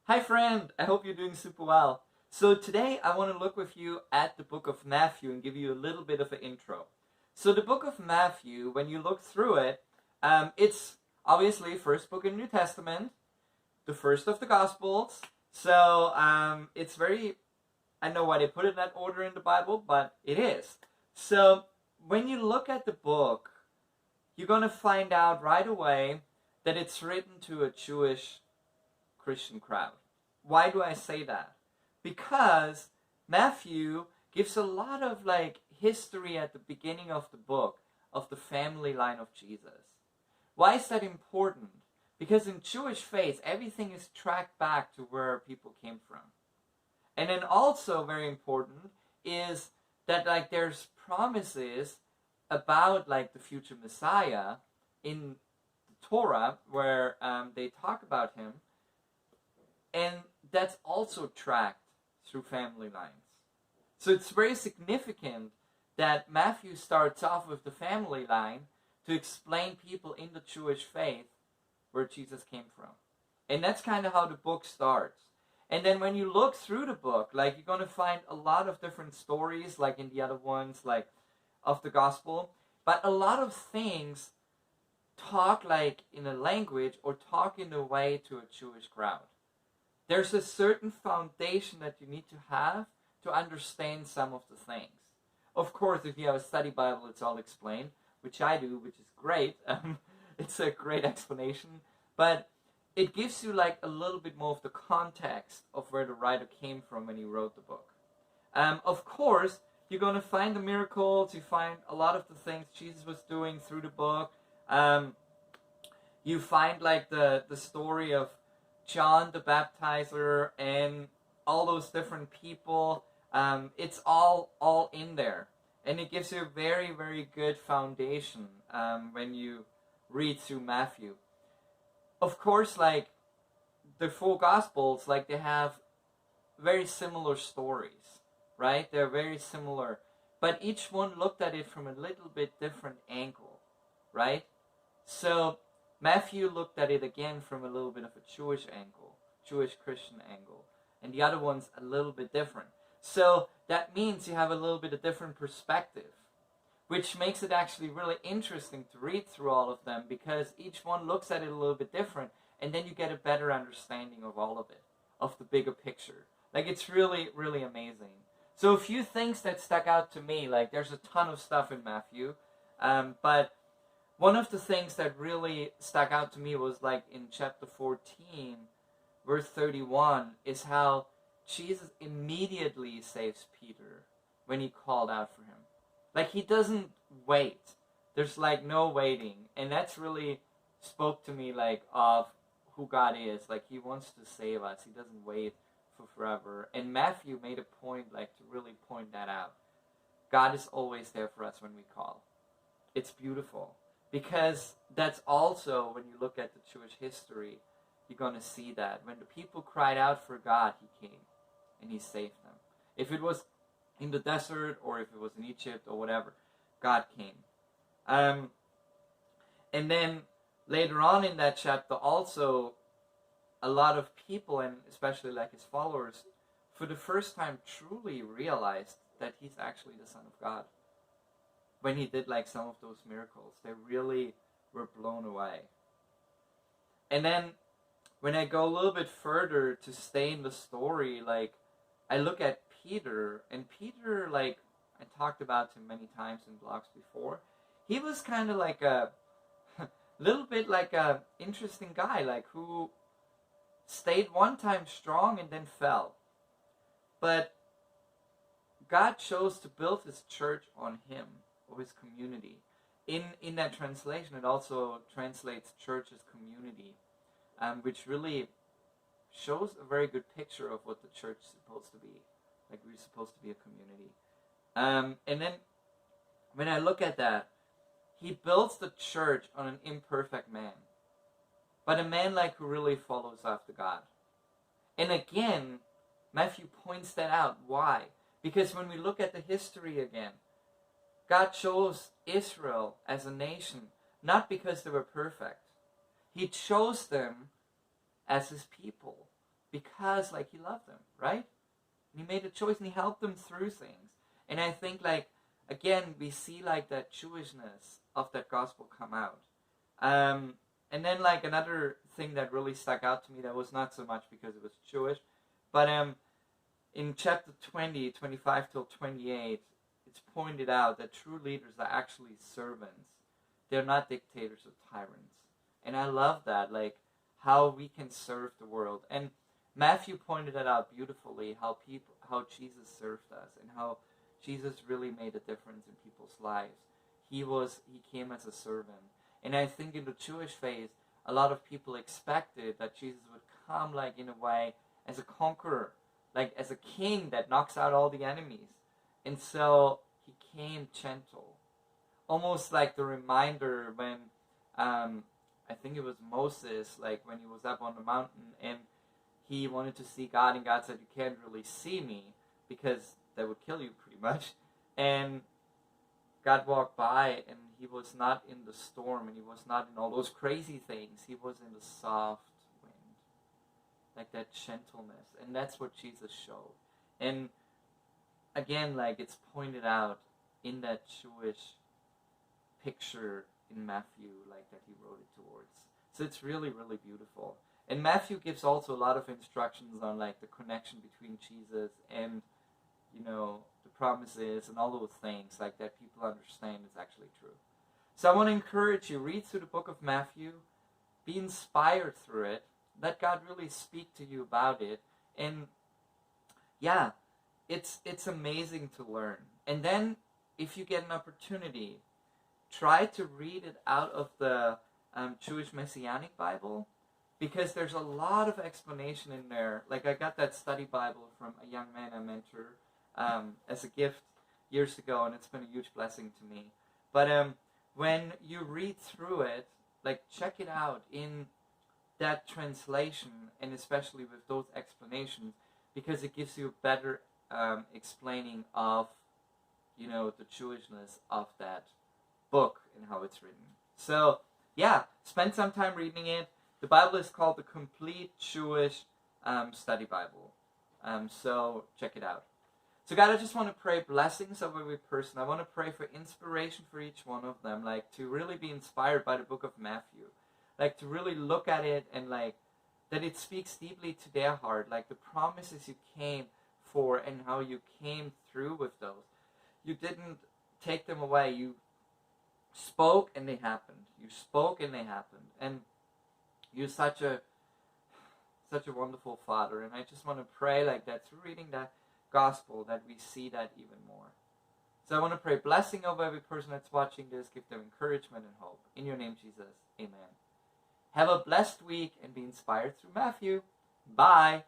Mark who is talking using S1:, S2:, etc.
S1: Hi friend, I hope you're doing super well. So today I want to look with you at the book of Matthew and give you a little bit of an intro. So the book of Matthew, when you look through it, it's obviously first book in the New Testament, the first of the Gospels. So it's very, I know why they put it in that order in the Bible, but it is. So when you look at the book, you're going to find out right away that it's written to a Jewish Christian crowd. Why do I say that? Because Matthew gives a lot of history at the beginning of the book of the family line of Jesus. Why is that important? Because in Jewish faith, everything is tracked back to where people came from. And then also very important is that there's promises about the future Messiah in the Torah where they talk about him. And that's also tracked through family lines. So it's very significant that Matthew starts off with the family line to explain people in the Jewish faith where Jesus came from. And that's kind of how the book starts. And then when you look through the book, you're going to find a lot of different stories, like in the other ones, of the gospel. But a lot of things talk in a language or talk in a way to a Jewish crowd. There's a certain foundation that you need to have to understand some of the things. Of course, if you have a study Bible, it's all explained, which I do, which is great. It's a great explanation. But it gives you a little bit more of the context of where the writer came from when he wrote the book. Of course, you're going to find the miracles. You find a lot of the things Jesus was doing through the book. You find the story of John the Baptizer and all those different people. It's all in there, and it gives you a very, very good foundation when you read through Matthew. Of course, the four Gospels, they have very similar stories, right? They're very similar, but each one looked at it from a little bit different angle, right? So Matthew looked at it again from a little bit of a Jewish angle, Jewish Christian angle, and the other one's a little bit different. So that means you have a little bit of different perspective, which makes it actually really interesting to read through all of them because each one looks at it a little bit different, and then you get a better understanding of all of it, of the bigger picture. It's really, really amazing. So a few things that stuck out to me, there's a ton of stuff in Matthew, but one of the things that really stuck out to me was in chapter 14, verse 31, is how Jesus immediately saves Peter when he called out for him. He doesn't wait. There's no waiting. And that's really spoke to me of who God is. He wants to save us. He doesn't wait for forever. And Matthew made a point to really point that out. God is always there for us when we call. It's beautiful. Because that's also, when you look at the Jewish history, you're going to see that. When the people cried out for God, he came and he saved them. If it was in the desert or if it was in Egypt or whatever, God came. And then later on in that chapter, also, a lot of people, and especially his followers, for the first time truly realized that he's actually the Son of God. When he did some of those miracles, they really were blown away. And then when I go a little bit further to stay in the story, I look at Peter, and Peter, I talked about him many times in blogs before, he was kind of a little bit a interesting guy, who stayed one time strong and then fell. But God chose to build his church on him, or his community. In that translation, it also translates church as community, which really shows a very good picture of what the church is supposed to be. We're supposed to be a community. And then when I look at that, he builds the church on an imperfect man, but a man who really follows after God. And again, Matthew points that out. Why? Because when we look at the history again, God chose Israel as a nation, not because they were perfect. He chose them as his people. because like he loved them, right? And he made a choice and he helped them through things. And I think like again we see like that Jewishness of that gospel come out. And then like another thing that really stuck out to me that was not so much because it was Jewish, but in chapter 20, 25 till 28, it's pointed out that true leaders are actually servants. They're not dictators or tyrants. And I love that, like how we can serve the world. And Matthew pointed that out beautifully, how Jesus served us and how Jesus really made a difference in people's lives. He came as a servant. And I think in the Jewish faith, a lot of people expected that Jesus would come like in a way as a conqueror, like as a king that knocks out all the enemies. And so he came gentle. Almost like the reminder when, I think it was Moses, like when he was up on the mountain and he wanted to see God and God said, you can't really see me because that would kill you pretty much. And God walked by and he was not in the storm and he was not in all those crazy things. He was in the soft wind, like that gentleness. And that's what Jesus showed. And again, like it's pointed out in that Jewish picture in Matthew, like that he wrote it towards. So it's really, really beautiful. And Matthew gives also a lot of instructions on like the connection between Jesus and, you know, the promises and all those things like that people understand is actually true. So I want to encourage you, read through the book of Matthew, be inspired through it, let God really speak to you about it, and yeah, it's amazing to learn. And then if you get an opportunity, try to read it out of the Jewish Messianic Bible, because there's a lot of explanation in there. Like I got that study Bible from a young man I mentor as a gift years ago, and it's been a huge blessing to me. But when you read through it, like check it out in that translation, and especially with those explanations, because it gives you a better explaining of, you know, the Jewishness of that book and how it's written. So yeah, spend some time reading it. The Bible is called the Complete Jewish Study Bible. So check it out. So God, I just want to pray blessings over every person. I want to pray for inspiration for each one of them, like to really be inspired by the book of Matthew, like to really look at it and like that it speaks deeply to their heart, like the promises you came for and how you came through with those. You didn't take them away. You spoke and they happened. You spoke and they happened. And you're such a wonderful Father. And I just want to pray like that through reading that gospel that we see that even more. So I want to pray blessing over every person that's watching this. Give them encouragement and hope. In your name, Jesus. Amen. Have a blessed week and be inspired through Matthew. Bye.